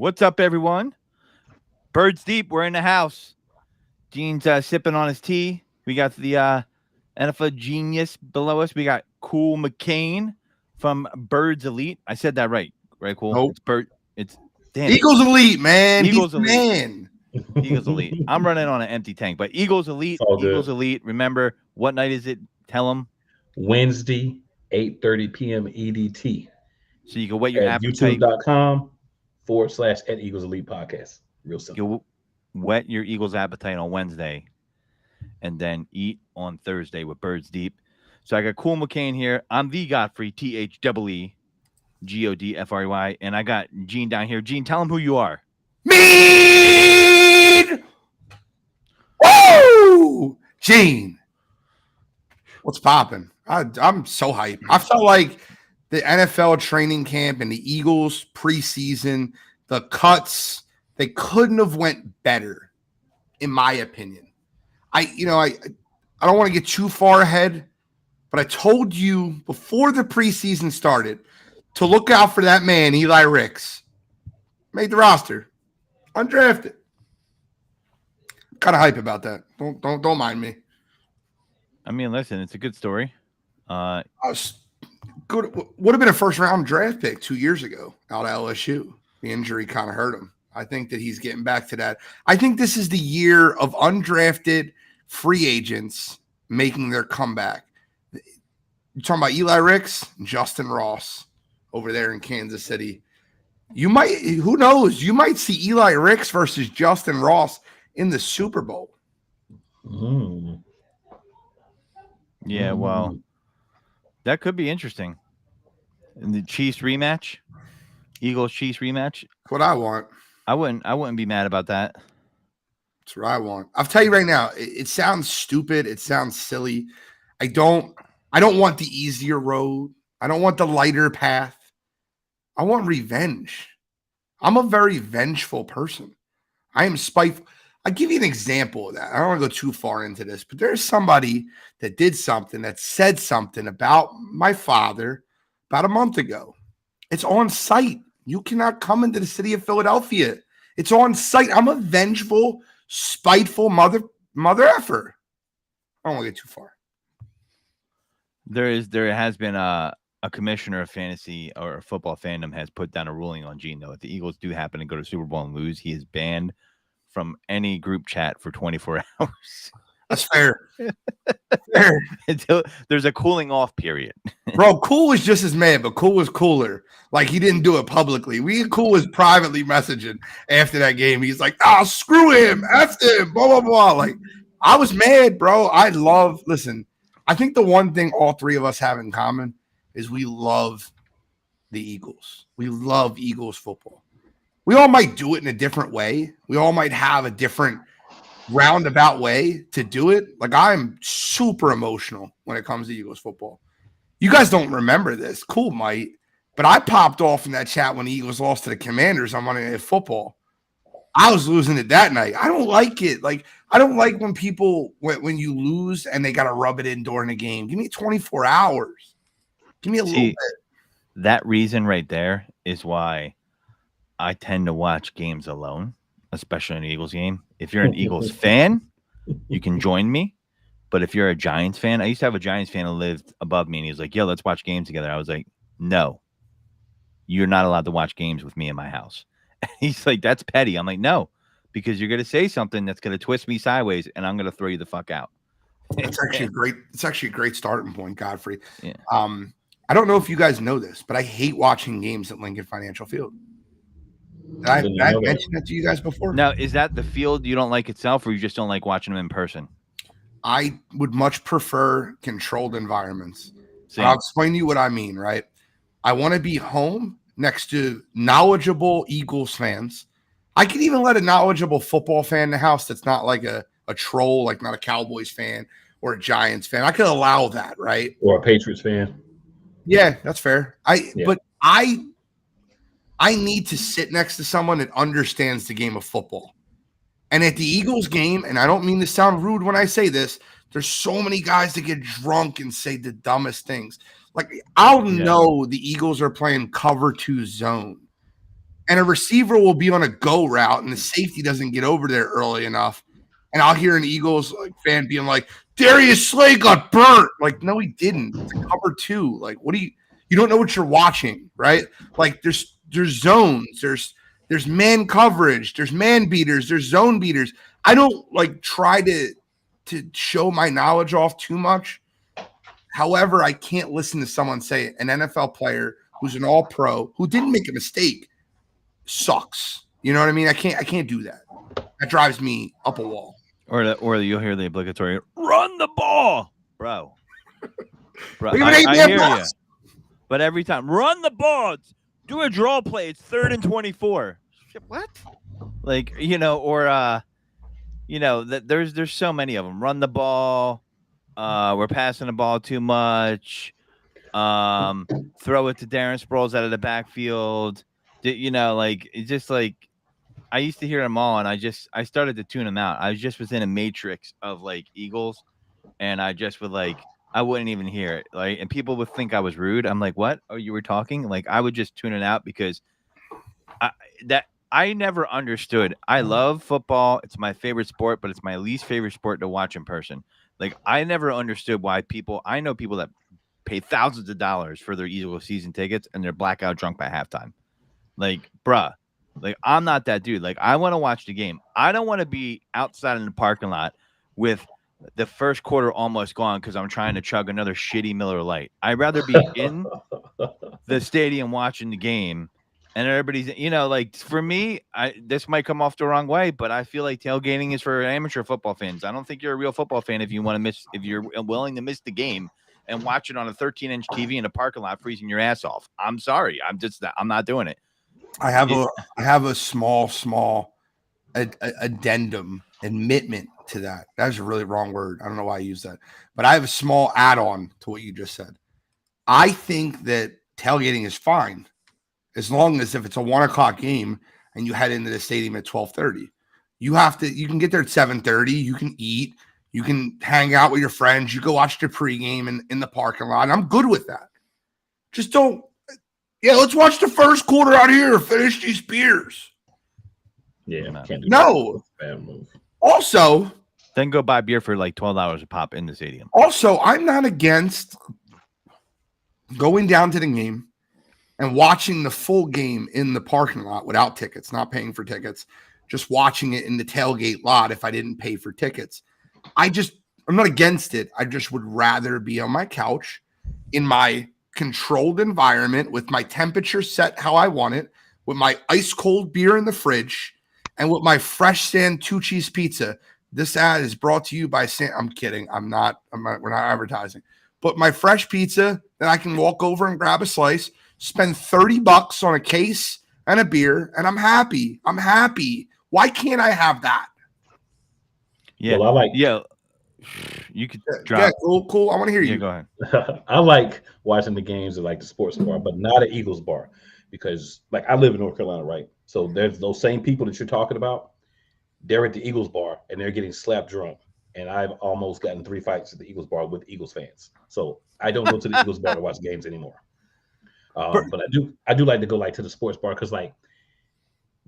What's up, everyone? Birds deep. We're in the house. Gene's sipping on his tea. We got the NFL genius below us. We got Cool McCain from Birds Elite. I said that right, right? Cool. Nope. It's Bird. It's damn it. Eagles Elite, man. Eagles He's the Elite. man. Eagles Elite. I'm running on an empty tank, but Eagles Elite. All good. Eagles Elite. Remember what night is it? Tell them Wednesday, 8:30 p.m. EDT so you can whet your at appetite. youtube.com/at Eagles Elite Podcast. Real simple. You'll whet your Eagles appetite on Wednesday and then eat on Thursday with Birds Deep. So I got Cool McCain here. I'm the Godfrey, THEE Godfrey, and I got Gene down here. Gene, tell him who you are. Mean! Woo! Gene. What's popping? I'm so hyped. I felt like the NFL training camp and the Eagles preseason, the cuts, they couldn't have went better, in my opinion. I don't want to get too far ahead, but I told you before the preseason started to look out for that man, Eli Ricks. Made the roster. Undrafted. Kind of hype about that. Don't mind me. I mean, listen, it's a good story. I was good. Would have been a first round draft pick 2 years ago out of LSU. The injury kind of hurt him. I think that he's getting back to that. I think this is the year of undrafted free agents making their comeback. You're talking about Eli Ricks and Justin Ross over there in Kansas City. You might, who knows? You might see Eli Ricks versus Justin Ross in the Super Bowl. Yeah, well, that could be interesting. In the Chiefs rematch, Eagles Chiefs rematch. That's what I want. I wouldn't be mad about that. That's what I want. I'll tell you right now, it sounds stupid. It sounds silly. I don't want the easier road. I don't want the lighter path. I want revenge. I'm a very vengeful person. I am spiteful. I'll give you an example of that. I don't want to go too far into this, but there's somebody that did something, that said something about my father about a month ago. It's on site. You cannot come into the city of Philadelphia. It's on site. I'm a vengeful, spiteful mother effer. I don't want to get too far. There has been a commissioner of fantasy or football fandom has put down a ruling on Gene, though. If the Eagles do happen to go to Super Bowl and lose, he is banned from any group chat for 24 hours. That's fair. Fair. Until there's a cooling off period. Bro, Cool was just as mad, but Cool was cooler. Like, he didn't do it publicly. Cool was privately messaging after that game. He's like, screw him, F him, blah, blah, blah. Like, I was mad, bro. Listen, I think the one thing all three of us have in common is we love the Eagles. We love Eagles football. We all might do it in a different way. We all might have a different roundabout way to do it. Like, I'm super emotional when it comes to Eagles football. You guys don't remember this. Cool might. But I popped off in that chat when the Eagles lost to the Commanders on Monday Night Football. I was losing it that night. I don't like it. Like, I don't like when people, when you lose and they got to rub it in during the game. Give me 24 hours. Give me a little bit. That reason right there is why I tend to watch games alone, especially an Eagles game. If you're an Eagles fan, you can join me. But if you're a Giants fan, I used to have a Giants fan who lived above me, and he was like, yo, let's watch games together. I was like, no, you're not allowed to watch games with me in my house. And he's like, that's petty. I'm like, no, because you're going to say something that's going to twist me sideways, and I'm going to throw you the fuck out. It's actually a great starting point, Godfrey. Yeah. I don't know if you guys know this, but I hate watching games at Lincoln Financial Field. Did I mentioned that to you guys before? Now, is that the field you don't like itself, or you just don't like watching them in person? I would much prefer controlled environments. Same. I'll explain to you what I mean, right? I want to be home next to knowledgeable Eagles fans. I could even let a knowledgeable football fan in the house that's not like a troll, like not a Cowboys fan or a Giants fan. I could allow that, right? Or a Patriots fan. Yeah, that's fair. But I need to sit next to someone that understands the game of football. And at the Eagles game, and I don't mean to sound rude when I say this, there's so many guys that get drunk and say the dumbest things. Like, I'll know the Eagles are playing cover 2 zone. and a receiver will be on a go route, and the safety doesn't get over there early enough. And I'll hear an Eagles fan being like, Darius Slay got burnt. Like, no, he didn't. It's cover 2. Like, what do you don't know what you're watching, right? Like, there's zones, there's man coverage, there's man beaters, there's zone beaters. I don't like try to show my knowledge off too much. However, I can't listen to someone say an NFL player who's an all-pro who didn't make a mistake sucks. You know what I mean? I can't do that. That drives me up a wall. Or you'll hear the obligatory run the ball, bro. I hear you. But every time, run the ball. Do a draw play. It's 3rd and 24. What? Like, there's so many of them. Run the ball. We're passing the ball too much. Throw it to Darren Sproles out of the backfield. It's just like I used to hear them all, and I started to tune them out. I was in a matrix of like Eagles, and I just would I wouldn't even hear it. And people would think I was rude. I'm like, what? Oh, you were talking? Like, I would just tune it out because I never understood. I love football. It's my favorite sport, but it's my least favorite sport to watch in person. Like, I never understood why I know people that pay thousands of dollars for their Eagles season tickets and they're blackout drunk by halftime. Like, bruh, I'm not that dude. Like, I want to watch the game. I don't want to be outside in the parking lot with the first quarter almost gone because I'm trying to chug another shitty Miller Lite. I'd rather be in the stadium watching the game. And everybody's, for me, this might come off the wrong way, but I feel like tailgating is for amateur football fans. I don't think you're a real football fan if you're willing to miss the game and watch it on a 13-inch TV in a parking lot freezing your ass off. I'm sorry. I'm not doing it. I have a small addendum, admittment to that. That's a really wrong word. I don't know why I use that, but I have a small add-on to what you just said. I think that tailgating is fine. As long as if it's a 1:00 game and you head into the stadium at 12:30, you can get there at 7:30. You can eat, you can hang out with your friends. You go watch the pregame in the parking lot. I'm good with that. Just don't. Yeah, let's watch the first quarter out here. Finish these beers. Yeah, can't do no. Bad move. Also, then go buy beer for like $12 a pop in the stadium. Also, I'm not against going down to the game and watching the full game in the parking lot without tickets, not paying for tickets, just watching it in the tailgate lot if I didn't pay for tickets. I'm not against it. I just would rather be on my couch in my controlled environment with my temperature set how I want it, with my ice cold beer in the fridge, and with my fresh Santucci's pizza. This ad is brought to you by I'm kidding. We're not advertising. But my fresh pizza that I can walk over and grab a slice, spend $30 on a case and a beer, and I'm happy. Why can't I have that? Yeah. Well, you could drop. Yeah, cool. I want to hear you. Yeah, go ahead. I like watching the games at like the sports bar, but not at Eagles bar because I live in North Carolina, right? So there's those same people that you're talking about. They're at the Eagles bar and they're getting slapped drunk. And I've almost gotten 3 fights at the Eagles bar with Eagles fans. So I don't go to the Eagles bar to watch games anymore. But I do like to go to the sports bar because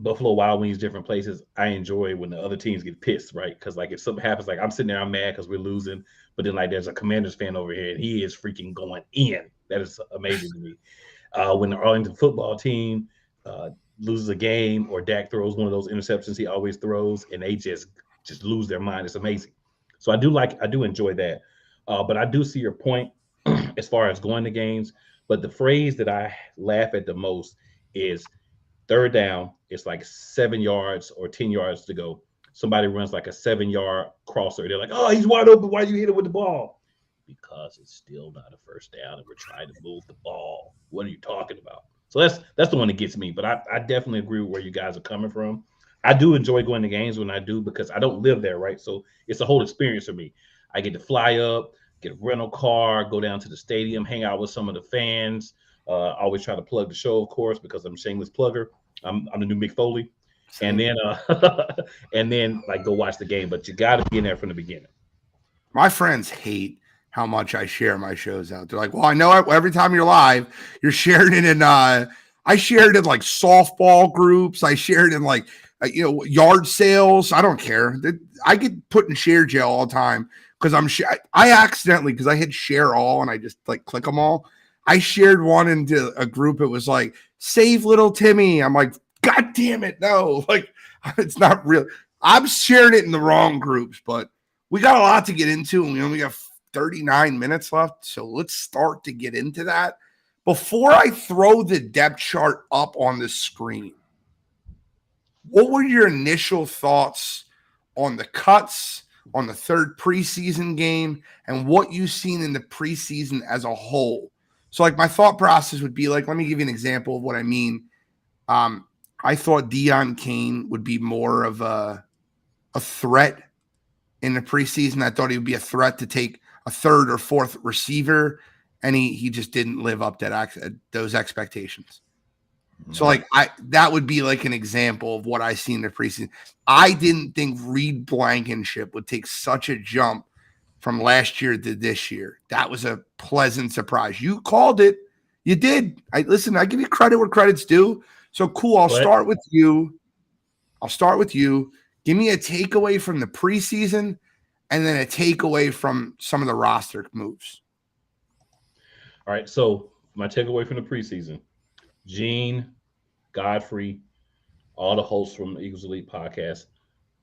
Buffalo Wild Wings, different places. I enjoy when the other teams get pissed, right? Because if something happens, I'm sitting there, I'm mad because we're losing, but then there's a Commanders fan over here and he is freaking going in. That is amazing to me. When the Arlington football team loses a game or Dak throws one of those interceptions he always throws and they just lose their mind, it's amazing. So I do enjoy that. But I do see your point as far as going to games. But the phrase that I laugh at the most is third down. It's 7 yards or 10 yards to go. Somebody runs a 7-yard crosser. They're like, oh, he's wide open. Why you hit him with the ball? Because it's still not a first down and we're trying to move the ball. What are you talking about? So that's the one that gets me. But I definitely agree with where you guys are coming from. I do enjoy going to games when I do because I don't live there, right? So it's a whole experience for me. I get to fly up, get a rental car, go down to the stadium, hang out with some of the fans. I always try to plug the show, of course, because I'm a shameless plugger. I'm the new Mick Foley. And then go watch the game. But you got to be in there from the beginning. My friends hate how much I share my shows out. They're like, well, I know every time you're live, you're sharing it in I shared in like softball groups. I shared in like, yard sales. I don't care. I get put in share jail all the time because I accidentally, because I hit share all and I just like click them all. I shared one into a group. It was like, save little Timmy. I'm like, God damn it. No, like it's not real. I'm sharing it in the wrong groups, but we got a lot to get into. And we only got 39 minutes left. So let's start to get into that. Before I throw the depth chart up on the screen, what were your initial thoughts on the cuts, on the third preseason game, and what you've seen in the preseason as a whole? So, like, my thought process would be like, let me give you an example of what I mean. I thought Deion Kane would be more of a threat in the preseason. I thought he would be a threat to take a third or fourth receiver, and he just didn't live up to those expectations. So, like, that would be like an example of what I see in the preseason. I didn't think Reed Blankenship would take such a jump from last year to this year. That was a pleasant surprise. You called it. You did. I give you credit where credit's due. So cool. I'll start with you. Give me a takeaway from the preseason and then a takeaway from some of the roster moves. All right. So my takeaway from the preseason, Gene, Godfrey, all the hosts from the Eagles Elite podcast,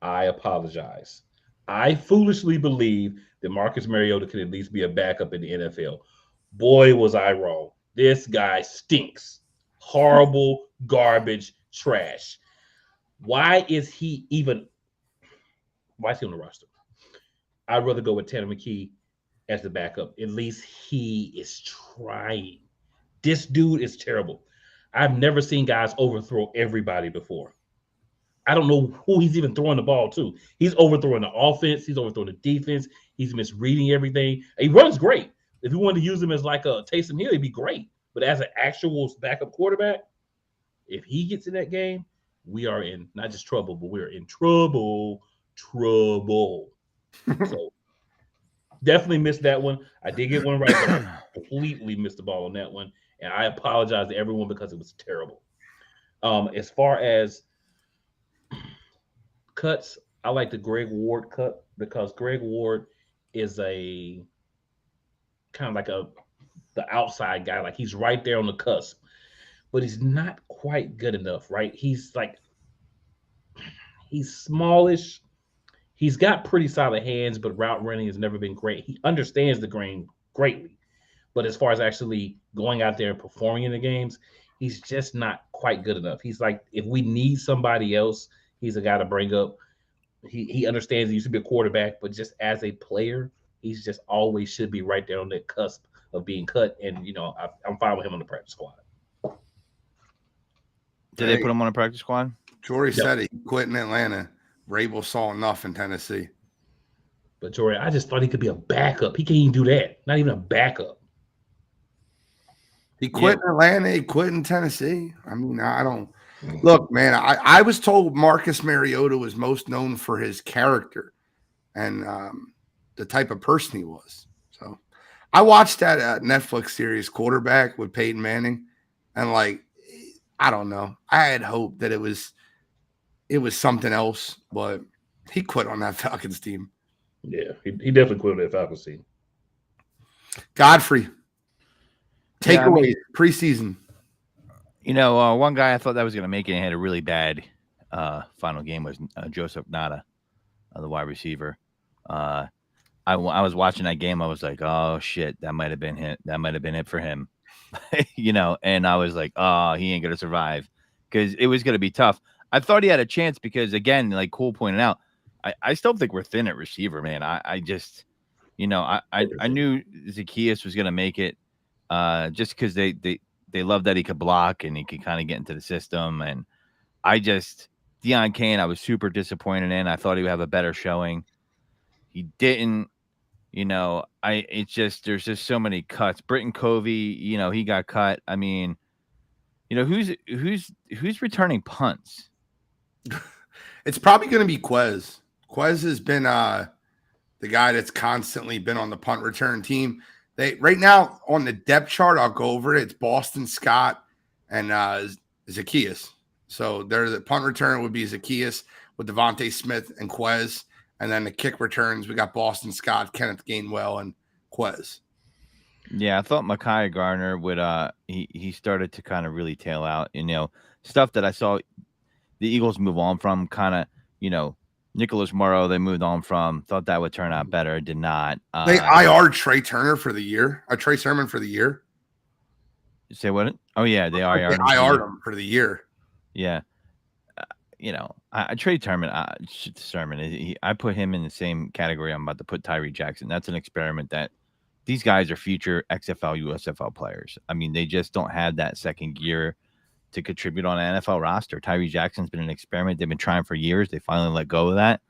I apologize. I foolishly believe that Marcus Mariota can at least be a backup in the NFL. Boy, was I wrong. This guy stinks. Horrible, garbage, trash. Why is he on the roster? I'd rather go with Tanner McKee as the backup. At least he is trying. This dude is terrible. I've never seen guys overthrow everybody before. I don't know who he's even throwing the ball to. He's overthrowing the offense. He's overthrowing the defense. He's misreading everything. He runs great. If you wanted to use him as like a Taysom Hill, he'd be great. But as an actual backup quarterback, if he gets in that game, we are in not just trouble, but we're in trouble. So definitely missed that one. I did get one right, but I completely missed the ball on that one. And I apologize to everyone because it was terrible. As far as cuts, I like the Greg Ward cut because Greg Ward is a kind of like the outside guy. Like he's right there on the cusp, but he's not quite good enough, right? He's smallish. He's got pretty solid hands, but route running has never been great. He understands the game greatly. But as far as actually going out there and performing in the games, he's just not quite good enough. He's like, if we need somebody else, he's a guy to bring up. He understands he used to be a quarterback, but just as a player, he's just always should be right there on that cusp of being cut. And, I'm fine with him on the practice squad. Did they put him on a practice squad? Jory said he quit in Atlanta. Rabel saw enough in Tennessee. But Jory, I just thought he could be a backup. He can't even do that. Not even a backup. He quit in Atlanta. He quit in Tennessee. I mean, I don't look, man. I was told Marcus Mariota was most known for his character and the type of person he was. So I watched that Netflix series Quarterback with Peyton Manning, and I don't know. I had hoped that it was something else, but he quit on that Falcons team. Yeah, he definitely quit on that Falcons team. Godfrey, takeaway preseason. One guy I thought that was going to make it and had a really bad final game was Joseph Nada, the wide receiver. I was watching that game. I was like, oh shit, that might have been it. That might have been it for him, And I was like, oh, he ain't gonna survive because it was gonna be tough. I thought he had a chance because, again, like Cole pointed out, I still think we're thin at receiver, man. I just, I knew Zacchaeus was gonna make it, just because they love that he could block and he could kind of get into the system. And Deion Kane, I was super disappointed in. I thought he would have a better showing. He didn't. There's just so many cuts. Britton Covey, he got cut. I mean, who's returning punts? It's probably going to be Quez. Quez has been the guy that's constantly been on the punt return team. They right now on the depth chart, I'll go over it. It's Boston Scott and Zacchaeus. So the punt return would be Zacchaeus with Devontae Smith and Quez. And then the kick returns, we got Boston Scott, Kenneth Gainwell, and Quez. Yeah, I thought Micaiah Garner would he started to kind of really tail out, stuff that I saw the Eagles move on from, kind of, Nicholas Morrow they moved on from, thought that would turn out better, did not. They IR Trey Turner for the year, Trey Sermon for the year. Say what? Oh yeah, they IR'd him for the year. Yeah. Trey Sermon, I put him in the same category I'm about to put Tyree Jackson. That's an experiment that these guys are future XFL, USFL players. I mean, they just don't have that second gear to contribute on an NFL roster. Tyree Jackson's been an experiment. They've been trying for years. They finally let go of that.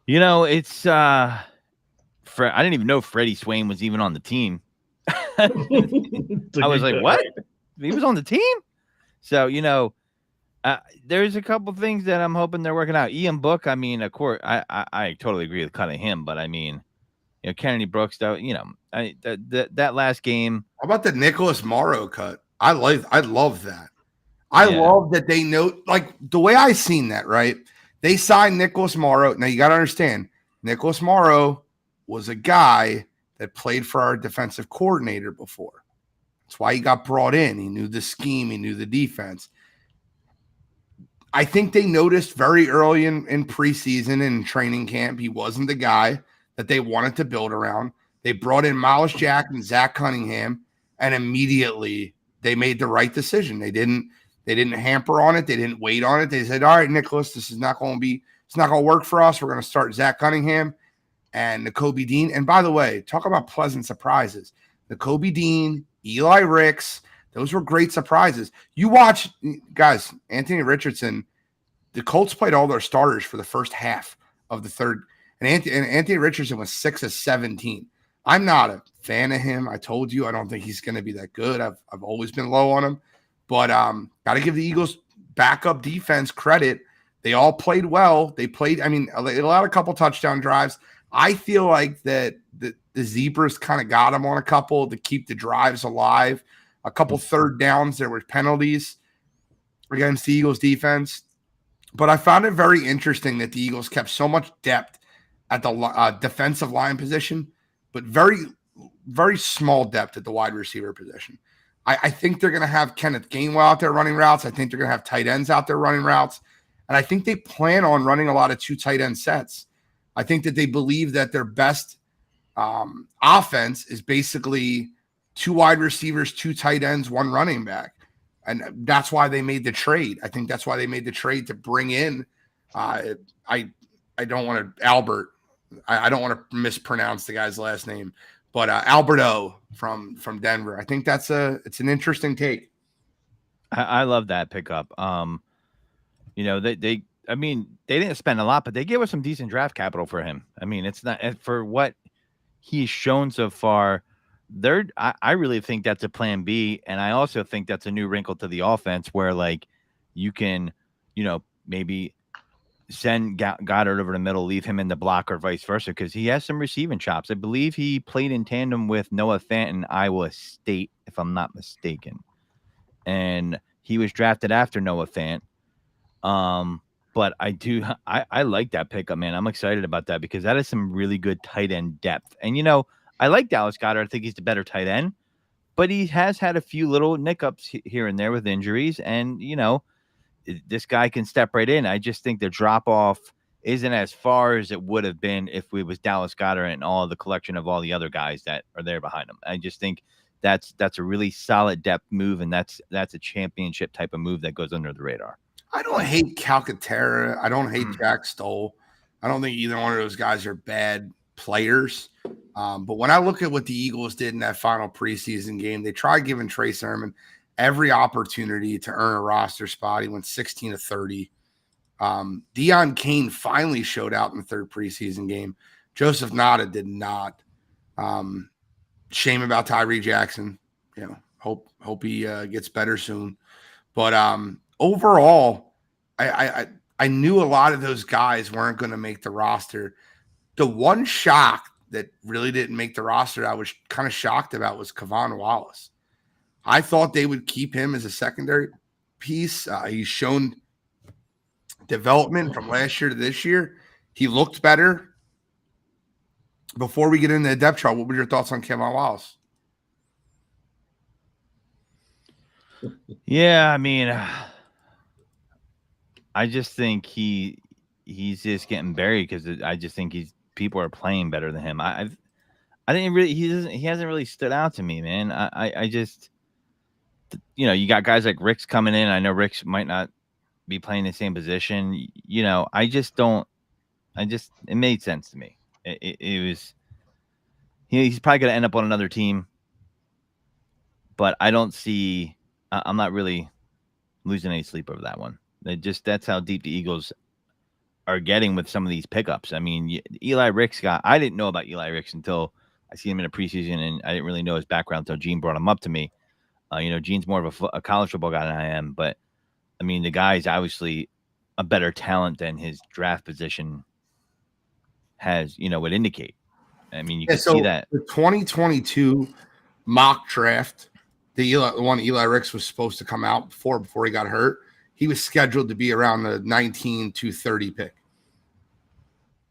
It's I didn't even know Freddie Swain was even on the team. I was like, what? He was on the team? So, there's a couple things that I'm hoping they're working out. Ian Book, I mean, of course, I totally agree with cutting him, but I mean, Kennedy Brooks, though, that last game. How about the Nicholas Morrow cut? I love that. I love that they know, like the way I seen that, right? They signed Nicholas Morrow. Now you got to understand, Nicholas Morrow was a guy that played for our defensive coordinator before. That's why he got brought in. He knew the scheme. He knew the defense. I think they noticed very early in preseason and training camp, he wasn't the guy that they wanted to build around. They brought in Miles Jack and Zach Cunningham, and immediately they made the right decision. They didn't hamper on it. They didn't wait on it. They said, all right, Nicholas, it's not going to work for us. We're going to start Zach Cunningham and Nakobe Dean. And by the way, talk about pleasant surprises. Nakobe Dean, Eli Ricks, those were great surprises. You watch, guys, Anthony Richardson, the Colts played all their starters for the first half of the third. And Anthony Richardson was 6 of 17. I'm not a fan of him. I told you I don't think he's going to be that good. I've always been low on him. But got to give the Eagles backup defense credit. They all played well. They played, they allowed a couple touchdown drives. I feel like that the Zebras kind of got them on a couple to keep the drives alive. A couple third downs, there were penalties against the Eagles defense. But I found it very interesting that the Eagles kept so much depth at the defensive line position, but very, very small depth at the wide receiver position. I think they're going to have Kenneth Gainwell out there running routes. I think they're going to have tight ends out there running routes. And I think they plan on running a lot of 2 tight end sets. I think that they believe that their best offense is basically 2 wide receivers, 2 tight ends, 1 running back. And that's why they made the trade. I think that's why they made the trade to bring in I don't want to Albert. I don't want to mispronounce the guy's last name, but Alberto from Denver. I think it's an interesting take. I love that pickup. They didn't spend a lot, but they gave us some decent draft capital for him. I mean, it's not for what he's shown so far. I really think that's a plan B, and I also think that's a new wrinkle to the offense where, like, you can, maybe send Goddard over the middle, leave him in the block, or vice versa, because he has some receiving chops. I believe he played in tandem with Noah Fant in Iowa State, if I'm not mistaken, and he was drafted after Noah Fant. But I like that pickup, man. I'm excited about that because that is some really good tight end depth. And, I like Dallas Goedert. I think he's the better tight end, but he has had a few little hiccups here and there with injuries. And, this guy can step right in. I just think the drop off isn't as far as it would have been if we was Dallas Goedert and all the collection of all the other guys that are there behind him. I just think that's a really solid depth move. And that's a championship type of move that goes under the radar. I don't hate Calcaterra. I don't hate Jack Stoll. I don't think either one of those guys are bad players. But when I look at what the Eagles did in that final preseason game, they tried giving Trey Sermon every opportunity to earn a roster spot. He went 16 of 30. Deion Kane finally showed out in the third preseason game. Joseph Nada did not. Shame about Tyree Jackson. Hope he gets better soon. But overall, I knew a lot of those guys weren't going to make the roster. The one shock that really didn't make the roster I was kind of shocked about was Kevon Wallace. I thought they would keep him as a secondary piece. He's shown development from last year to this year. He looked better. Before we get into the depth chart, what were your thoughts on Kevin Wallace? Yeah, I mean, I just think he's just getting buried because I just think people are playing better than him. I didn't really he hasn't really stood out to me, man. I just you got guys like Rick's coming in. I know Rick's might not be playing the same position. I just don't. It made sense to me. It was he's probably going to end up on another team, but I don't see. I'm not really losing any sleep over that one. That's how deep the Eagles are getting with some of these pickups. I mean, Eli Ricks I didn't know about Eli Ricks until I see him in a preseason, and I didn't really know his background until Gene brought him up to me. Gene's more of a college football guy than I am, but I mean, the guy's obviously a better talent than his draft position would indicate. I mean, you can see that. The 2022 mock draft, the one Eli Ricks was supposed to come out before he got hurt, he was scheduled to be around the 19 to 30 pick.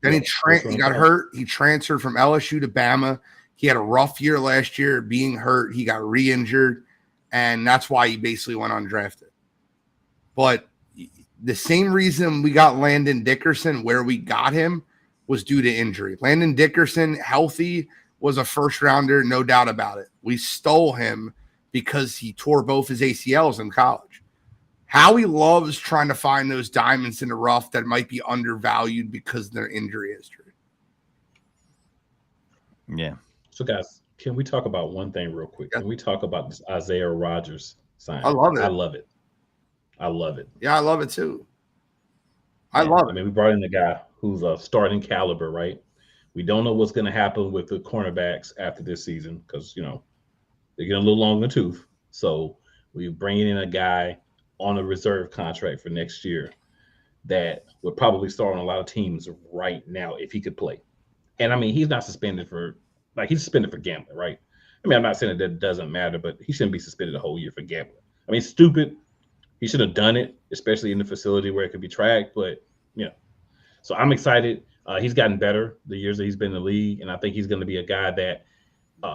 Then he got hurt. He transferred from LSU to Bama. He had a rough year last year being hurt. He got re-injured, and that's why he basically went undrafted. But the same reason we got Landon Dickerson where we got him was due to injury. Landon Dickerson, healthy, was a first rounder, no doubt about it. We stole him because he tore both his ACLs in college. Howie loves trying to find those diamonds in the rough that might be undervalued because of their injury history. Yeah. So, guys, can we talk about one thing real quick? Can we talk about this Isaiah Rodgers sign? I love it. I love it. I love it. Yeah, I love it too. I love it. I mean, we brought in a guy who's a starting caliber, right? We don't know what's going to happen with the cornerbacks after this season because, they're getting a little long in the tooth. So we're bringing in a guy on a reserve contract for next year that would probably start on a lot of teams right now if he could play. And, I mean, he's not suspended he's suspended for gambling, right? I mean, I'm not saying that doesn't matter, but he shouldn't be suspended a whole year for gambling. I mean, stupid. He should have done it, especially in the facility where it could be tracked. But, so I'm excited. He's gotten better the years that he's been in the league, and I think he's going to be a guy that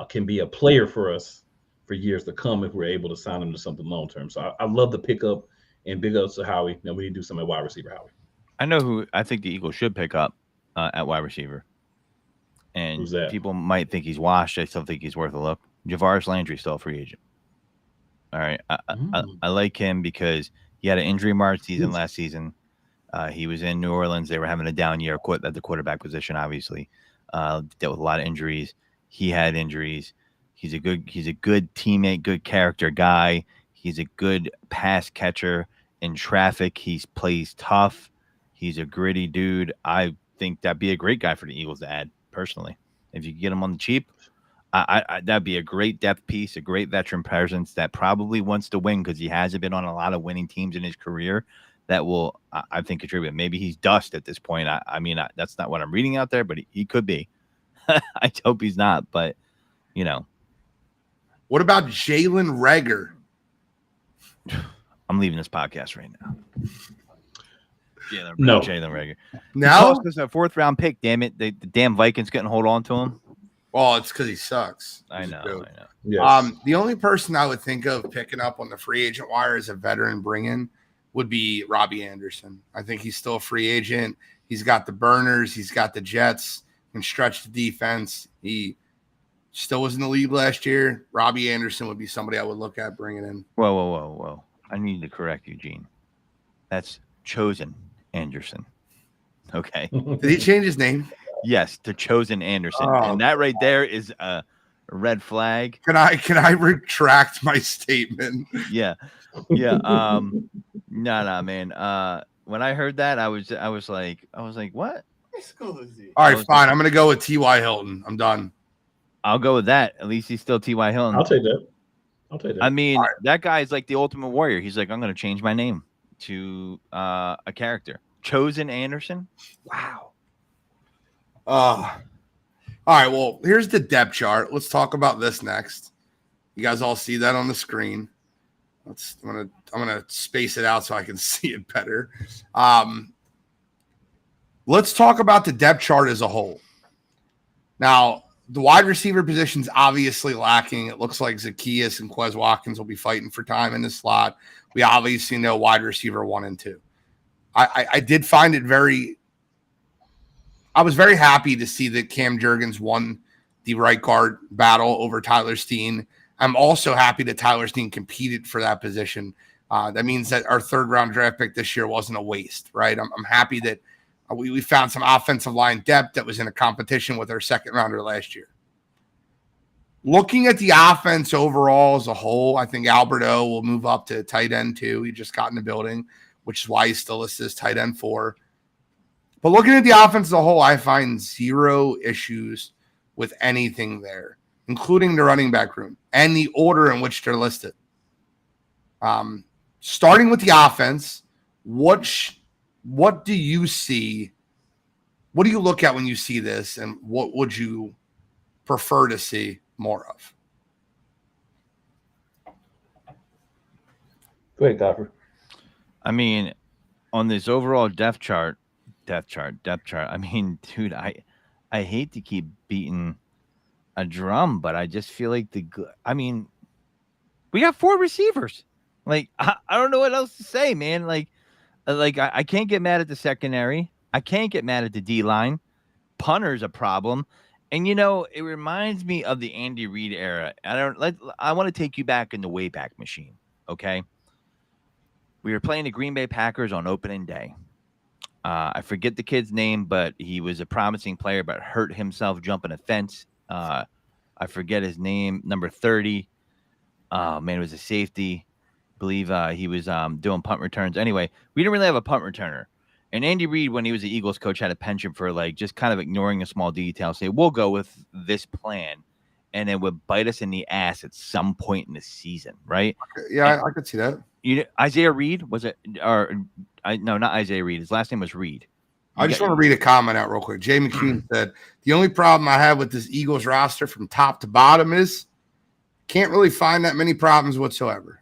can be a player for us for years to come if we're able to sign him to something long term. So I love the pickup, and big ups to Howie. We need to do something at wide receiver, Howie. I know who I think the Eagles should pick up at wide receiver. And who's that? People might think he's washed. I still think he's worth a look. Javaris Landry, still a free agent. All right. I like him because he had an injury marred season last season. He was in New Orleans. They were having a down year at the quarterback position, obviously. Dealt with a lot of injuries. He had injuries. He's a good teammate, good character guy. He's a good pass catcher in traffic. He plays tough. He's a gritty dude. I think that'd be a great guy for the Eagles to add, personally. If you can get him on the cheap, that'd be a great depth piece, a great veteran presence that probably wants to win because he hasn't been on a lot of winning teams in his career. That will, I think, contribute. Maybe he's dust at this point. I mean, that's not what I'm reading out there, but he could be. I hope he's not, but, What about Jalen Reagor? I'm leaving this podcast right now. Jalen Reagor. No? He cost us a 4th round pick, damn it. The damn Vikings couldn't hold on to him. Well, it's because he sucks. I know. Yes. The only person I would think of picking up on the free agent wire as a veteran bring-in would be Robbie Anderson. I think he's still a free agent. He's got the burners. He's got the Jets. Can stretch the defense. He still was in the league last year. Robbie Anderson would be somebody I would look at bringing in. Whoa. I need to correct you, Gene. That's Chosen Anderson. Okay. Did he change his name? Yes, to Chosen Anderson. And that right there is a red flag. Can I retract my statement? Yeah. No, man. When I heard that, I was like, what? All right, fine. I'm gonna go with T.Y. Hilton. I'm done. I'll go with that. At least he's still T.Y. Hilton. I'll take that. I mean, that guy is like the ultimate warrior. He's like, I'm going to change my name to a character. Chosen Anderson. Wow. All right. Well, here's the depth chart. Let's talk about this next. You guys all see that on the screen. I'm gonna space it out so I can see it better. Let's talk about the depth chart as a whole. Now, the wide receiver position is obviously lacking. It looks like Zacchaeus and Quez Watkins will be fighting for time in the slot. We obviously know wide receiver 1 and 2. I did find it I was very happy to see that Cam Jurgens won the right guard battle over Tyler Steen. I'm also happy that Tyler Steen competed for that position. That means that our 3rd round draft pick this year wasn't a waste, right? I'm happy that we found some offensive line depth that was in a competition with our 2nd rounder last year. Looking at the offense overall as a whole, I think Alberto will move up to tight end 2. He just got in the building, which is why he's still listed as tight end 4. But looking at the offense as a whole, I find 0 issues with anything there, including the running back room and the order in which they're listed. Starting with the offense, what do you see? What do you look at when you see this, and what would you prefer to see more of? Go ahead, Copper. I mean, on this overall depth chart. I mean, dude, I hate to keep beating a drum, but I just feel like we got 4 receivers. Like, I don't know what else to say, man. Like I can't get mad at the secondary. I can't get mad at the D-line. Punter's a problem. And, it reminds me of the Andy Reid era. I want to take you back in the Wayback Machine, okay? We were playing the Green Bay Packers on opening day. I forget the kid's name, but he was a promising player, but hurt himself jumping a fence. I forget his name, number 30. Man, it was a safety. I believe he was doing punt returns. Anyway, we didn't really have a punt returner. And Andy Reid, when he was the Eagles coach, had a penchant for just kind of ignoring a small detail, say, we'll go with this plan, and it would bite us in the ass at some point in the season, right? Yeah, I could see that. Isaiah Reed, was it? No, not Isaiah Reed. His last name was Reed. I just want to read a comment out real quick. Jay McCune said, the only problem I have with this Eagles roster from top to bottom is can't really find that many problems whatsoever.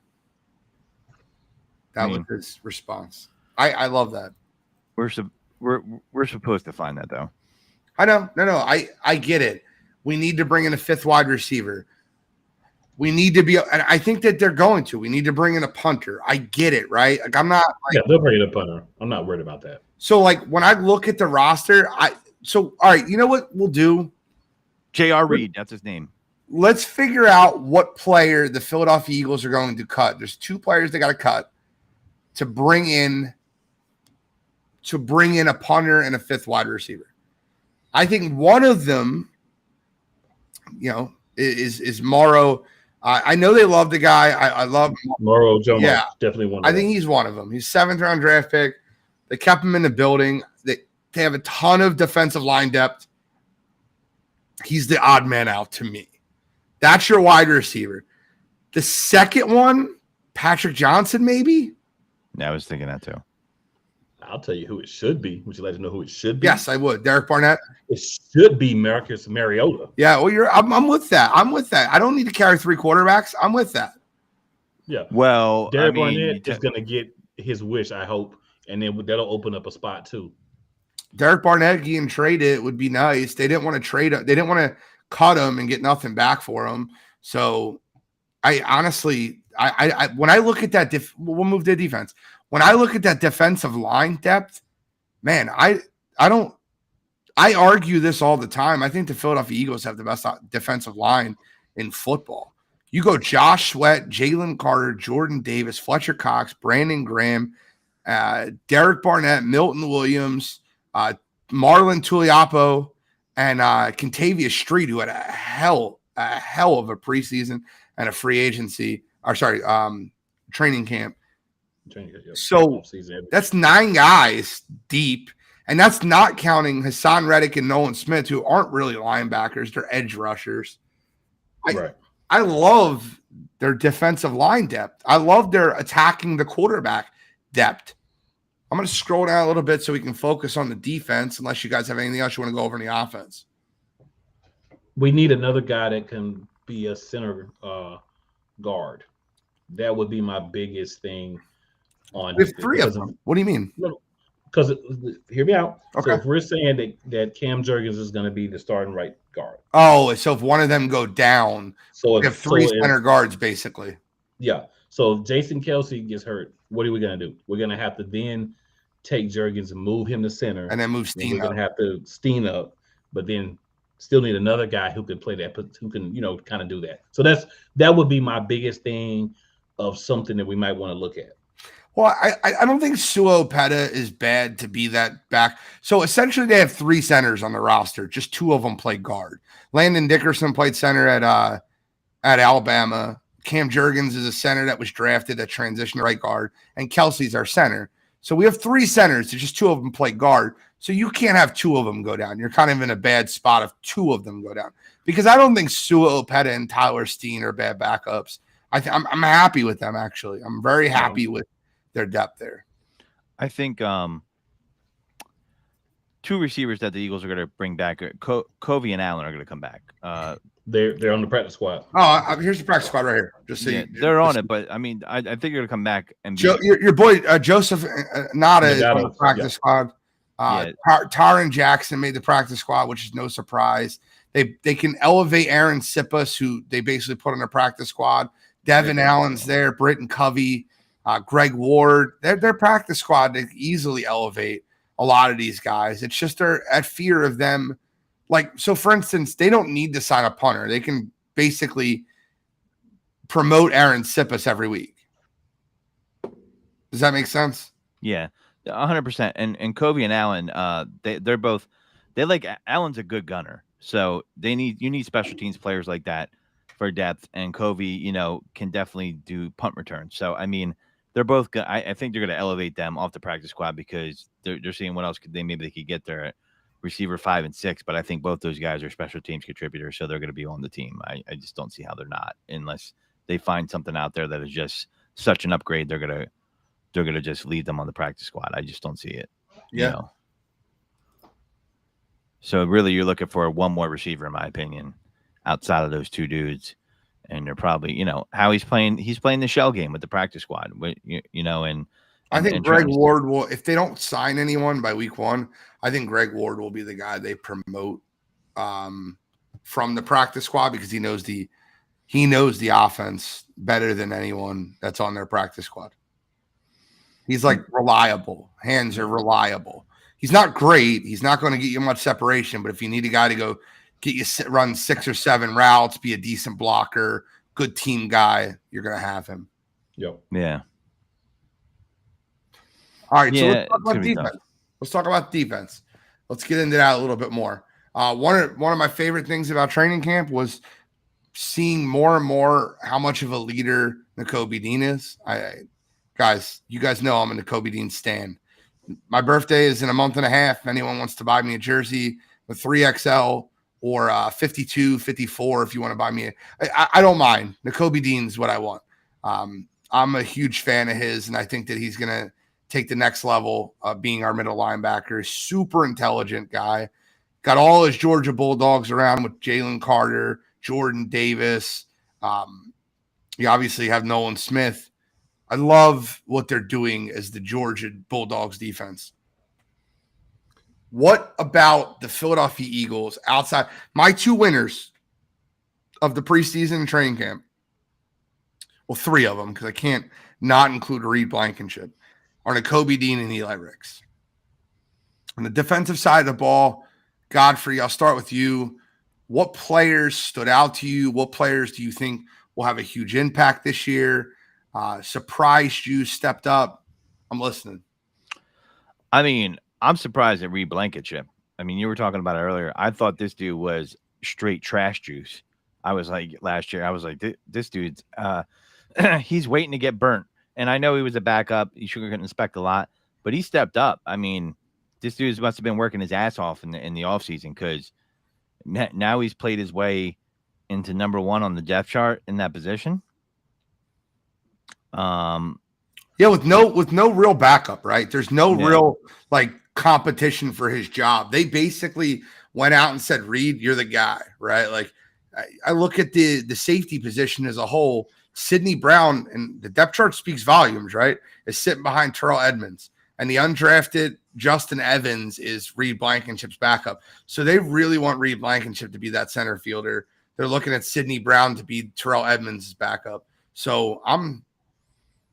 That was his response. I love that. We're supposed to find that, though. I know. No. I get it. We need to bring in a 5th wide receiver. We need to be, and I think that they're going to. We need to bring in a punter. I get it, right? Like, I'm not. They'll bring in a punter. I'm not worried about that. So, when I look at the roster, all right, you know what we'll do? J.R. Reed, that's his name. Let's figure out what player the Philadelphia Eagles are going to cut. There's 2 players they got to cut to bring in a punter and a 5th wide receiver. I think one of them, is Morrow. I know they love the guy. I love Morrow Jones. Yeah, definitely one. I think he's one of them. He's 7th round draft pick. They kept him in the building. They have a ton of defensive line depth. He's the odd man out to me. That's your wide receiver. The second one, Patrick Johnson, maybe? Yeah, I was thinking that too. I'll tell you who it should be. Would you like to know who it should be? Yes, I would. Derek Barnett. It should be Marcus Mariota. Yeah, well, I'm with that. I don't need to carry 3 quarterbacks. I'm with that. Yeah. Well, Derek Barnett is going to get his wish, I hope, and then that'll open up a spot too. Derek Barnett getting traded would be nice. They didn't want to trade him. They didn't want to cut him and get nothing back for him. So, I honestly, when I look at that, we'll move to defense. When I look at that defensive line depth, man, I argue this all the time. I think the Philadelphia Eagles have the best defensive line in football. You go Josh Sweat, Jalen Carter, Jordan Davis, Fletcher Cox, Brandon Graham, Derek Barnett, Milton Williams, Marlon Tuliapo, and Kentavious Street, who had a hell of a preseason and a free agency, training camp. So that's 9 guys deep, and that's not counting Hassan Reddick and Nolan Smith, who aren't really linebackers; they're edge rushers. I love their defensive line depth. I love their attacking the quarterback depth. I'm going to scroll down a little bit so we can focus on the defense, unless you guys have anything else you want to go over in the offense. We need another guy that can be a center guard. That would be my biggest thing on We have defense three of them. What do you mean? because hear me out. Okay. So if we're saying that Cam Jurgens is going to be the starting right guard, Oh, so if one of them go down, so we have three center guards basically. Yeah. So if Jason Kelsey gets hurt, what are we going to do? We're going to have to then take Jurgens and move him to center, and then move Steen. We're going to have to Steen up, but then still need another guy who can play that, who can kind of do that. So that would be my biggest thing of something that we might want to look at. Well, I don't think Suo Peta is bad to be that back. So essentially, they have three centers on the roster. Just two of them play guard. Landon Dickerson played center at Alabama. Cam Jurgens is a center that was drafted at transition to right guard, and Kelsey's our center. So we have three centers. Just two of them play guard. So you can't have two of them go down. You're kind of in a bad spot if two of them go down, because I don't think Suo Peta and Tyler Steen are bad backups. I'm happy with them, actually. I'm very happy with their depth there. I think two receivers that the Eagles are going to bring back, Covey and Allen, are going to come back. They're on the practice squad. Oh, here's the practice squad right here. Just so they're on it, but I mean, I think they're going to come back and your boy Joseph Nada is on the practice squad. Taron Jackson made the practice squad, which is no surprise. They can elevate Aaron Sippas, who they basically put on the practice squad. Devin Allen's there, Britton Covey. Greg Ward, their practice squad, they easily elevate a lot of these guys. It's just they're at fear of them. Like, so for instance, they don't need to sign a punter. They can basically promote Aaron Sippas every week. Does that make sense? Yeah, 100%. And Covey and Allen, Allen's a good gunner. So you need special teams players like that for depth. And Covey, can definitely do punt returns. So, I mean, they're both good. I think they're going to elevate them off the practice squad because they're seeing what else maybe they could get their receiver 5 and 6. But I think both those guys are special teams contributors, so they're going to be on the team. I just don't see how they're not, unless they find something out there that is just such an upgrade. They're gonna just leave them on the practice squad. I just don't see it. Yeah. So really, you're looking for one more receiver, in my opinion, outside of those two dudes. And they're probably, how he's playing the shell game with the practice squad, and I think Greg Ward will, if they don't sign anyone by week 1, I think Greg Ward will be the guy they promote from the practice squad, because he knows the offense better than anyone that's on their practice squad. He's like reliable. Hands are reliable. He's not great. He's not going to get you much separation, but if you need a guy to go get you run 6 or 7 routes, be a decent blocker, good team guy, you're going to have him. Yep. Yeah. All right. So let's talk about defense. Let's talk about defense. Let's get into that a little bit more. One of my favorite things about training camp was seeing more and more how much of a leader Nakobe Dean is. Guys, you guys know I'm a Nakobe Dean stan. My birthday is in a month and a half. If anyone wants to buy me a jersey with 3XL or 52, 54, if you want to buy me I don't mind. Nakobe Dean's what I want. I'm a huge fan of his, and I think that he's going to take the next level of being our middle linebacker. Super intelligent guy. Got all his Georgia Bulldogs around with Jalen Carter, Jordan Davis. You obviously have Nolan Smith. I love what they're doing as the Georgia Bulldogs defense. What about the Philadelphia Eagles outside? My 2 winners of the preseason and training camp, well, 3 of them, because I can't not include Reed Blankenship, are Nakobe Dean and Eli Ricks. On the defensive side of the ball, Godfrey, I'll start with you. What players stood out to you? What players do you think will have a huge impact this year? Surprised you, stepped up? I'm listening. I mean, I'm surprised at Reed Blankenship. I mean, you were talking about it earlier. I thought this dude was straight trash juice. I was like, last year, I was like, this dude's he's waiting to get burnt. And I know he was a backup. He couldn't inspect a lot, but he stepped up. I mean, this dude must have been working his ass off in the offseason, because now he's played his way into number 1 on the depth chart in that position. With no real backup, right? There's no real competition for his job. They basically went out and said, Reed, you're the guy, right? Like, I look at the safety position as a whole. Sidney Brown, and the depth chart speaks volumes, right? Is sitting behind Terrell Edmonds. And the undrafted Justin Evans is Reed Blankenship's backup. So they really want Reed Blankenship to be that center fielder. They're looking at Sidney Brown to be Terrell Edmonds' backup. So I'm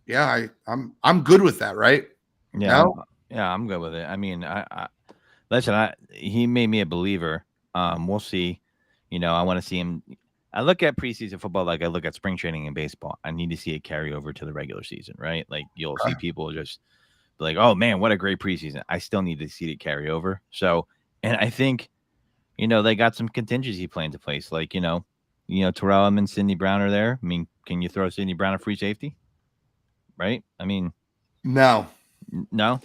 good with that, right? Yeah, No? I'm good with it. I mean, listen, he made me a believer. We'll see. I want to see him. I look at preseason football like I look at spring training in baseball. I need to see it carry over to the regular season, right? Like you'll see people just be like, "Oh man, what a great preseason!" I still need to see it carry over. So, and I think, they got some contingency plan into place. Like, Terrell and Sidney Brown are there. I mean, can you throw Sidney Brown a free safety? Right? I mean, No. no.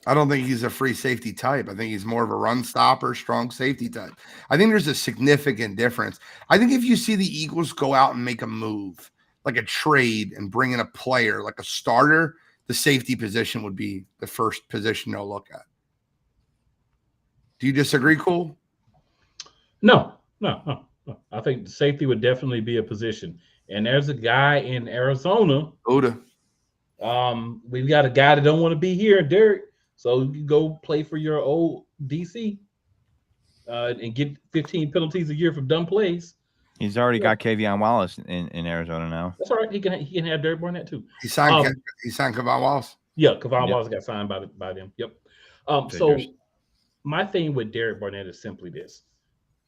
I don't think he's a free safety type. I think he's more of a run stopper, strong safety type. I think there's a significant difference. I think if you see the Eagles go out and make a move, like a trade and bring in a player, like a starter, the safety position would be the first position they'll look at. Do you disagree, Cole? No. I think the safety would definitely be a position. And there's a guy in Arizona. Oda. We've got a guy that don't want to be here, Derek. So you can go play for your old DC and get 15 penalties a year for dumb plays. He's already got K'Von Wallace in Arizona now. That's all right. He can have Derek Barnett too. He signed K'Von Wallace. Yeah, K'Von Wallace got signed by them. Yep. So my thing with Derek Barnett is simply this,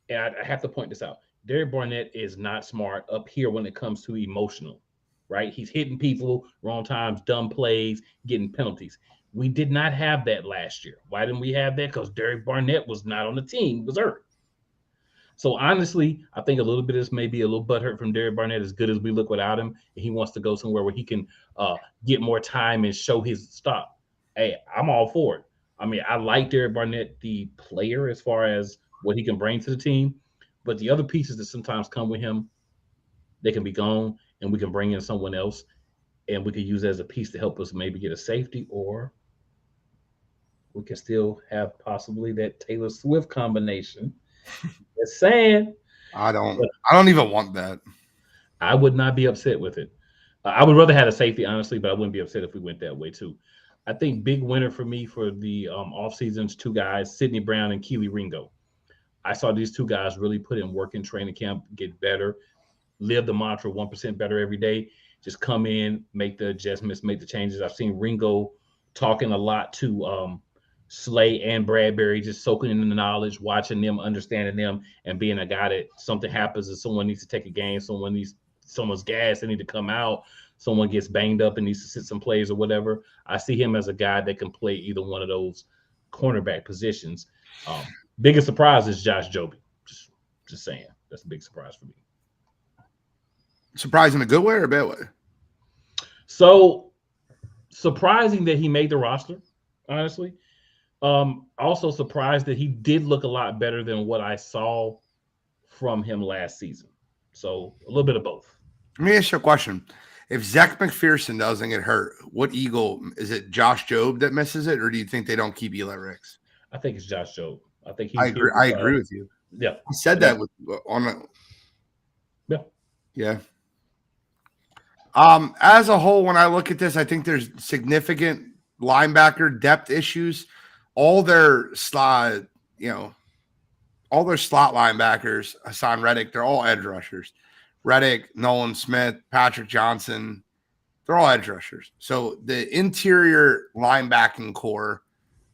and I have to point this out. Derek Barnett is not smart up here when it comes to emotional, right? He's hitting people wrong times, dumb plays, getting penalties. We did not have that last year. Why didn't we have that? Because Derek Barnett was not on the team, was hurt. So honestly, I think a little bit of this may be a little butthurt from Derek Barnett. As good as we look without him, and he wants to go somewhere where he can get more time and show his stop. Hey, I'm all for it. I mean, I like Derek Barnett, the player, as far as what he can bring to the team. But the other pieces that sometimes come with him, they can be gone, and we can bring in someone else, and we could use it as a piece to help us maybe get a safety, or we can still have possibly that Taylor Swift combination. Just saying. I don't even want that. I would not be upset with it. I would rather have a safety, honestly, but I wouldn't be upset if we went that way too. I think big winner for me for the off seasons, two guys, Sidney Brown and Keely Ringo. I saw these two guys really put in work in training camp, get better, live the mantra 1% better every day. Just come in, make the adjustments, make the changes. I've seen Ringo talking a lot to Slay and Bradbury, just soaking in the knowledge, watching them, understanding them, and being a guy that something happens and someone needs to take a game, someone's gas, they need to come out, someone gets banged up and needs to sit some plays or whatever. I see him as a guy that can play either one of those cornerback positions. Biggest surprise is Josh Joby. Just saying. That's a big surprise for me. Surprise in a good way or a bad way? So surprising that he made the roster, honestly. Also surprised that he did look a lot better than what I saw from him last season. So a little bit of both. Let me ask you a question. If Zach McPherson doesn't get hurt, what Eagle is it? Josh Jobe that misses it, or do you think they don't keep Eli Ricks? I think it's Josh Jobe. I think he's. I agree with you. Yeah, I said that Yeah. As a whole, when I look at this, I think there's significant linebacker depth issues. All their slot linebackers, Hassan Reddick, they're all edge rushers. Reddick, Nolan Smith, Patrick Johnson, they're all edge rushers. So the interior linebacking core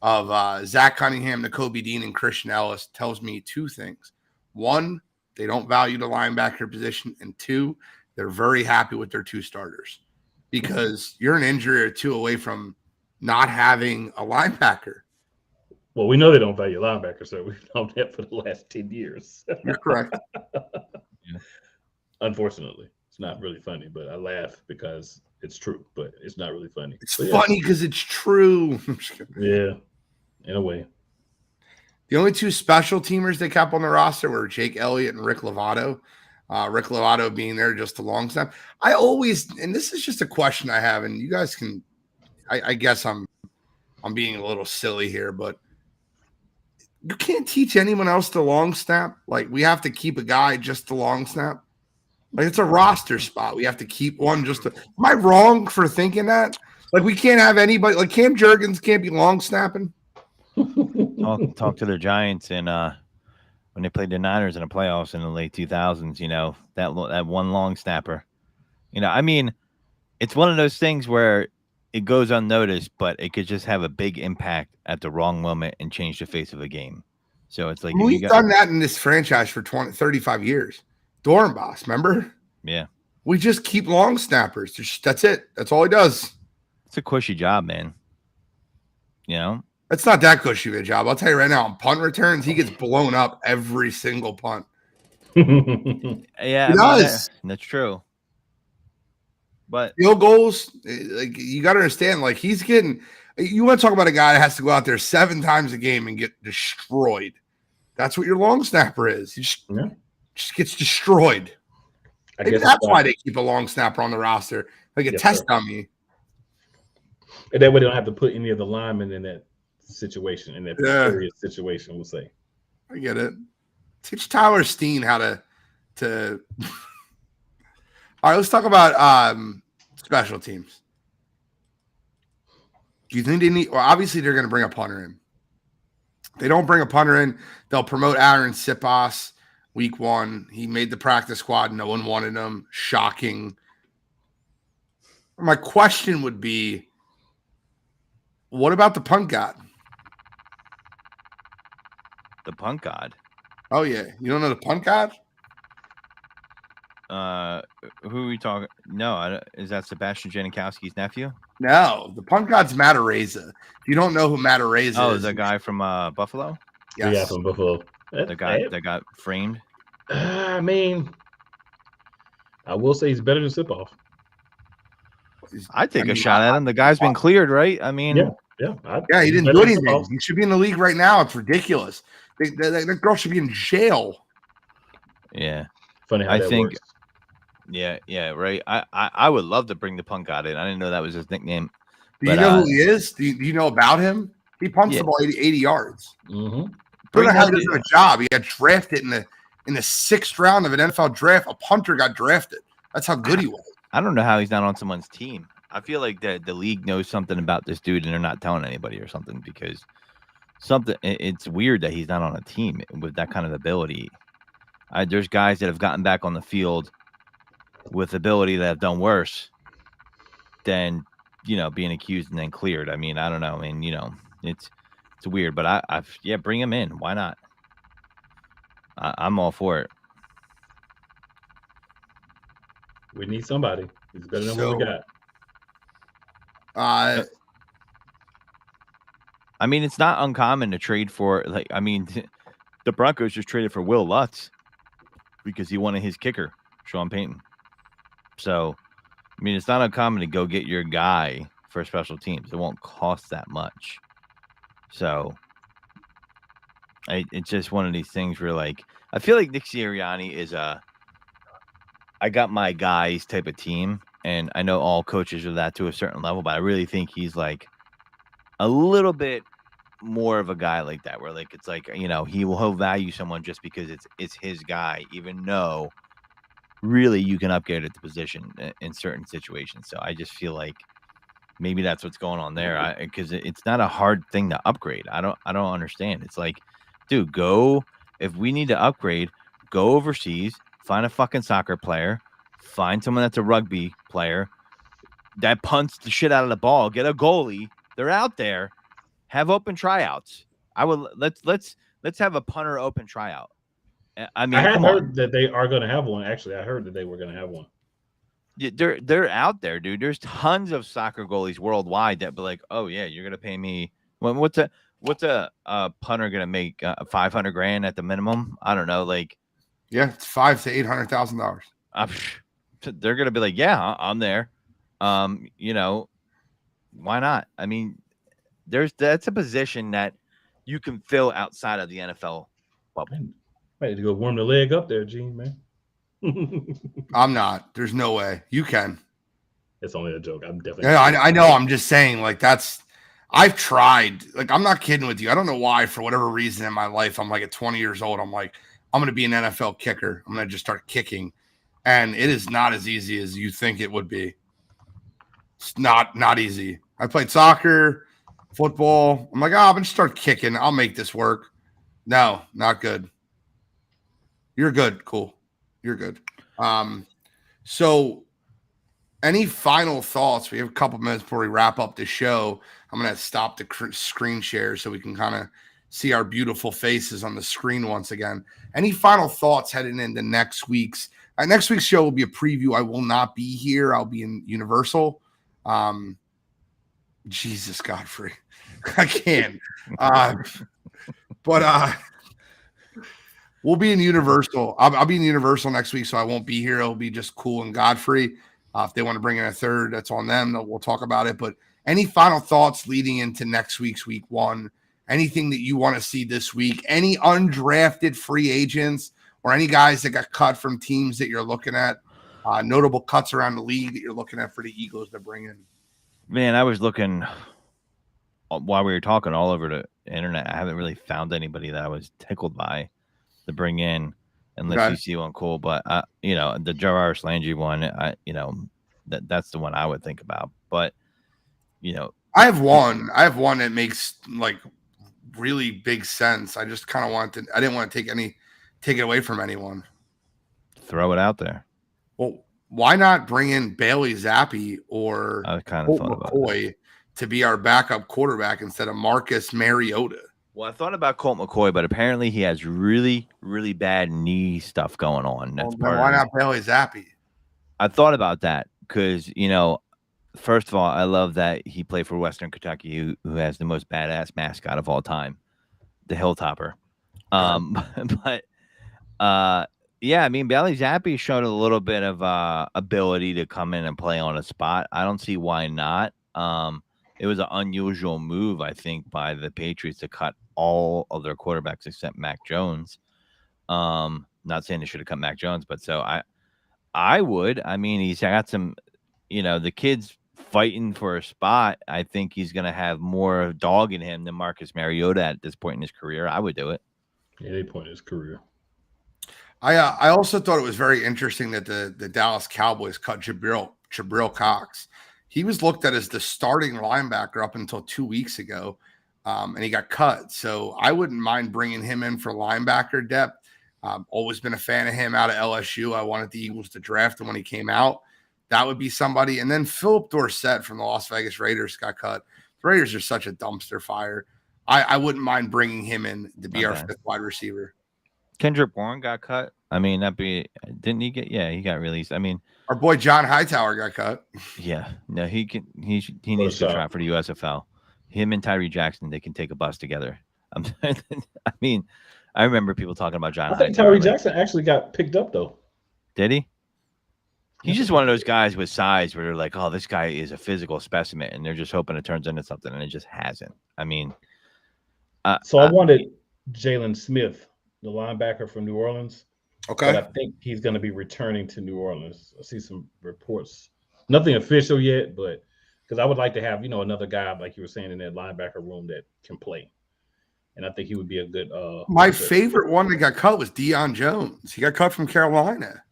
of Zach Cunningham, Nakobe Dean, and Christian Ellis tells me two things. One, they don't value the linebacker position. And two, they're very happy with their two starters because you're an injury or two away from not having a linebacker. Well, we know they don't value linebackers, so we've known that for the last 10 years. You're correct. Yeah. Unfortunately, it's not really funny, but I laugh because it's true, but it's not really funny. It's funny because it's true. Yeah, in a way. The only two special teamers they kept on the roster were Jake Elliott and Rick Lovato. Rick Lovato being there just a long snap. And this is just a question I have, and you guys can, I guess I'm being a little silly here, but you can't teach anyone else to long snap. Like we have to keep a guy just to long snap. Like it's a roster spot. We have to keep one just to. Am I wrong for thinking that? Like we can't have anybody like Cam Jurgens can't be long snapping. Talk to the Giants and when they played the Niners in the playoffs in the late 2000s. That one long snapper. I mean, it's one of those things where it goes unnoticed, but it could just have a big impact at the wrong moment and change the face of a game. So it's like We've done that in this franchise for 35 years. Dornbos, remember? Yeah. We just keep long snappers. That's it. That's all he does. It's a cushy job, man. It's not that cushy of a job. I'll tell you right now, on punt returns, he gets blown up every single punt. Yeah, he does. That's true. But field goals, like you got to understand, like he's getting. You want to talk about a guy that has to go out there 7 times a game and get destroyed. That's what your long snapper is. He just gets destroyed. I guess that's why they keep a long snapper on the roster, like a test dummy. And that way they don't have to put any of the linemen in that situation, in that precarious situation, we'll say. I get it. Teach Tyler Steen how to All right, let's talk about special teams. Do you think they need? Well, obviously they're going to bring a punter in. If they don't bring a punter in, they'll promote Aaron Sipas week 1. He made the practice squad. No one wanted him. Shocking. My question would be, what about the punt god? The punt god? Oh, yeah. You don't know the punt god? Who are we talking? No, is that Sebastian Janikowski's nephew? No, the punt god's Matareza. If you don't know who Matareza is. Oh, the guy from Buffalo? Yes. Yeah, from Buffalo. The guy that got framed? I mean, I will say he's better than Sipoff. I'd take a shot at him. The guy's been cleared, right? I mean, yeah, he didn't do anything. He should be in the league right now. It's ridiculous. That girl should be in jail. Yeah. Funny how that works. Yeah, right. I would love to bring the punt god in. I didn't know that was his nickname. Do you know who he is? Do you know about him? He punts the ball 80 yards. Mm-hmm. I don't know how he does a job. He got drafted in the 6th round of an NFL draft. A punter got drafted. That's how good he was. I don't know how he's not on someone's team. I feel like the league knows something about this dude and they're not telling anybody or something because it's weird that he's not on a team with that kind of ability. There's guys that have gotten back on the field with ability that have done worse than, being accused and then cleared. I mean, I don't know. I mean, it's weird, but bring him in. Why not? I'm all for it. We need somebody. He's better than what we got. I mean, it's not uncommon to trade for, the Broncos just traded for Will Lutz because he wanted his kicker, Sean Payton. So, I mean, it's not uncommon to go get your guy for special teams. It won't cost that much. So, it's just one of these things where, I feel like Nick Sirianni is I got my guys type of team. And I know all coaches are that to a certain level, but I really think he's a little bit more of a guy like that, where it's he'll value someone just because it's his guy, even though really you can upgrade at the position in certain situations. So I just feel like maybe that's what's going on there, because it's not a hard thing to upgrade. I don't understand. It's dude, if we need to upgrade, go overseas, find a fucking soccer player. Find someone that's a rugby player that punts the shit out of the ball. Get a goalie. They're out there. Have open tryouts. Let's have a punter open tryout. I mean, I heard that they are going to have one. Actually, I heard that they were going to have one. Yeah, they're out there, dude. There's tons of soccer goalies worldwide that be like, oh yeah, you're gonna pay me. What's a punter gonna make? $500,000 at the minimum. I don't know. Yeah, it's $500,000 to $800,000. They're gonna be like, yeah, I'm there. Why not? I mean, that's a position that you can fill outside of the NFL bubble. I had to go warm the leg up there, Gene, man. I'm not. There's no way. You can. It's only a joke. I'm definitely. Yeah, I know. I'm just saying, I've tried. I'm not kidding with you. I don't know why, for whatever reason in my life, I'm at 20 years old. I'm going to be an NFL kicker. I'm going to just start kicking. and it is not as easy as you think it would be. It's not easy. I played soccer, football. I'm like, I'm gonna start kicking. I'll make this work. No, not good. You're good. Cool. You're good. So any final thoughts? We have a couple minutes before we wrap up the show. I'm going to stop the screen share so we can kind of see our beautiful faces on the screen once again. Any final thoughts heading into next week's show will be a preview. I will not be here. I'll be in Universal. Jesus, Godfrey. I can't. But we'll be in Universal. I'll be in Universal next week, so I won't be here. It'll be just Cool and Godfrey. If they want to bring in a third, that's on them. We'll talk about it. But any final thoughts leading into next week's week 1? Anything that you want to see this week? Any undrafted free agents or any guys that got cut from teams that you're looking at? Notable cuts around the league that you're looking at for the Eagles to bring in? Man, I was looking while we were talking all over the internet. I haven't really found anybody that I was tickled by to bring in. Unless you see one cool, but the Jarvis Landry one, that's the one I would think about. But I have one that makes like really big sense. I just kind of I didn't want to take it away from anyone. Throw it out there. Well, why not bring in Bailey Zappi or Colt McCoy to be our backup quarterback instead of Marcus Mariota? Well, I thought about Colt McCoy, but apparently he has really, really bad knee stuff going on. That's why not Bailey Zappi? I thought about that because, first of all, I love that he played for Western Kentucky, who has the most badass mascot of all time, the Hilltopper. But yeah, I mean, Bailey Zappi showed a little bit of ability to come in and play on a spot. I don't see why not. It was an unusual move, I think, by the Patriots to cut all of their quarterbacks except Mac Jones. Not saying they should have cut Mac Jones, but so I would. I mean, he's got some, the kid's fighting for a spot. I think he's going to have more dog in him than Marcus Mariota at this point in his career. I would do it. At any point in his career. I also thought it was very interesting that the Dallas Cowboys cut Jabril Cox. He was looked at as the starting linebacker up until 2 weeks ago, and he got cut. So I wouldn't mind bringing him in for linebacker depth. Always been a fan of him out of LSU. I wanted the Eagles to draft him when he came out. That would be somebody. And then Philip Dorsett from the Las Vegas Raiders got cut. The Raiders are such a dumpster fire. I wouldn't mind bringing him in to be our fifth wide receiver. Kendrick Bourne got cut. I mean, didn't he get? Yeah, he got released. I mean, our boy John Hightower got cut. Yeah, no, he needs to try for the USFL. Him and Tyree Jackson, they can take a bus together. I mean, I remember people talking about John. I think Tyree Jackson actually got picked up though. Did he? He's just one of those guys with size where they're like, oh, this guy is a physical specimen, and they're just hoping it turns into something, and it just hasn't. I mean, so I wanted Jalen Smith, the linebacker from New Orleans. Okay. But I think he's going to be returning to New Orleans. I see some reports. Nothing official yet, but because I would like to have, another guy, like you were saying, in that linebacker room that can play. And I think he would be a good My favorite one that got cut was Deion Jones. He got cut from Carolina.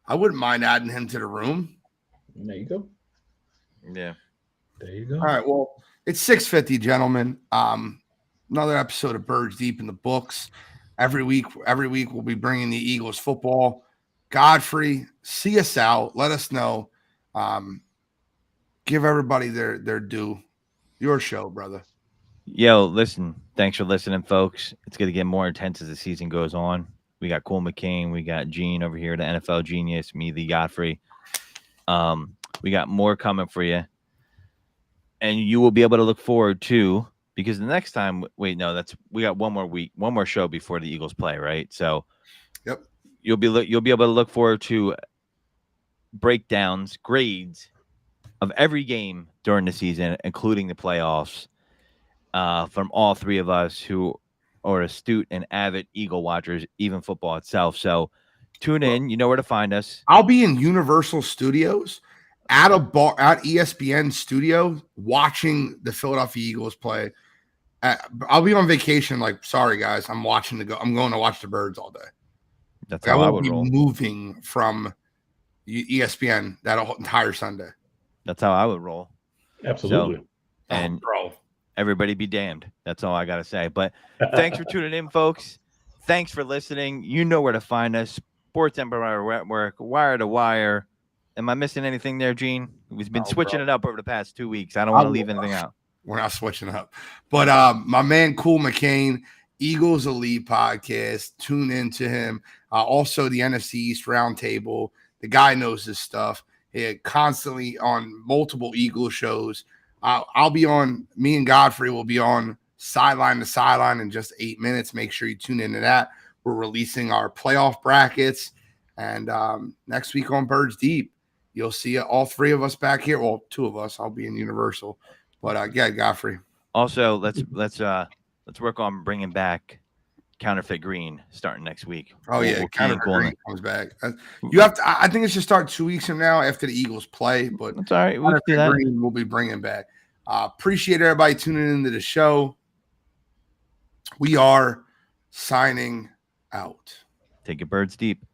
I wouldn't mind adding him to the room. There you go. Yeah. There you go. All right. Well, it's 6:50, gentlemen. Another episode of Birds Deep in the books. Every week we'll be bringing the Eagles football. Godfrey, see us out. Let us know. Give everybody their due. Your show, brother. Yo, listen. Thanks for listening, folks. It's going to get more intense as the season goes on. We got Cole McCain. We got Gene over here, the NFL genius. Me, the Godfrey. We got more coming for you. And you will be able to look forward to, because the next time, we got one more show before the Eagles play, right? So, yep, you'll be able to look forward to breakdowns, grades of every game during the season, including the playoffs, from all three of us who are astute and avid Eagle watchers, even football itself. So, tune in. You know where to find us. I'll be in Universal Studios at a bar at ESPN Studio watching the Philadelphia Eagles play. I'll be on vacation. Like, sorry guys, I'm going to watch the Birds all day. That's how I would be roll. Moving from ESPN that whole entire Sunday. That's how I would roll. Absolutely. So, and bro, everybody be damned. That's all I got to say. But thanks for tuning in, folks. Thanks for listening. You know where to find us. Sports Empire Network, Wire to Wire. Am I missing anything there, Gene? We've been switching it up over the past 2 weeks. I don't want to leave anything out. We're not switching up. But my man, Cool McCain, Eagles Elite Podcast. Tune into him. Also, the NFC East Roundtable. The guy knows his stuff. He constantly on multiple Eagles shows. I'll be on. Me and Godfrey will be on Sideline to Sideline in just 8 minutes. Make sure you tune into that. We're releasing our playoff brackets, and next week on Birds Deep, you'll see all three of us back here. Well, two of us. I'll be in Universal, but yeah, Godfrey. Also, let's work on bringing back Counterfeit Green starting next week. Oh yeah, Counterfeit Green comes back. You have to. I think it should start 2 weeks from now after the Eagles play. But that's all right. We'll do that. Green we'll be bringing back. Appreciate everybody tuning into the show. We are signing out. Take your Birds Deep.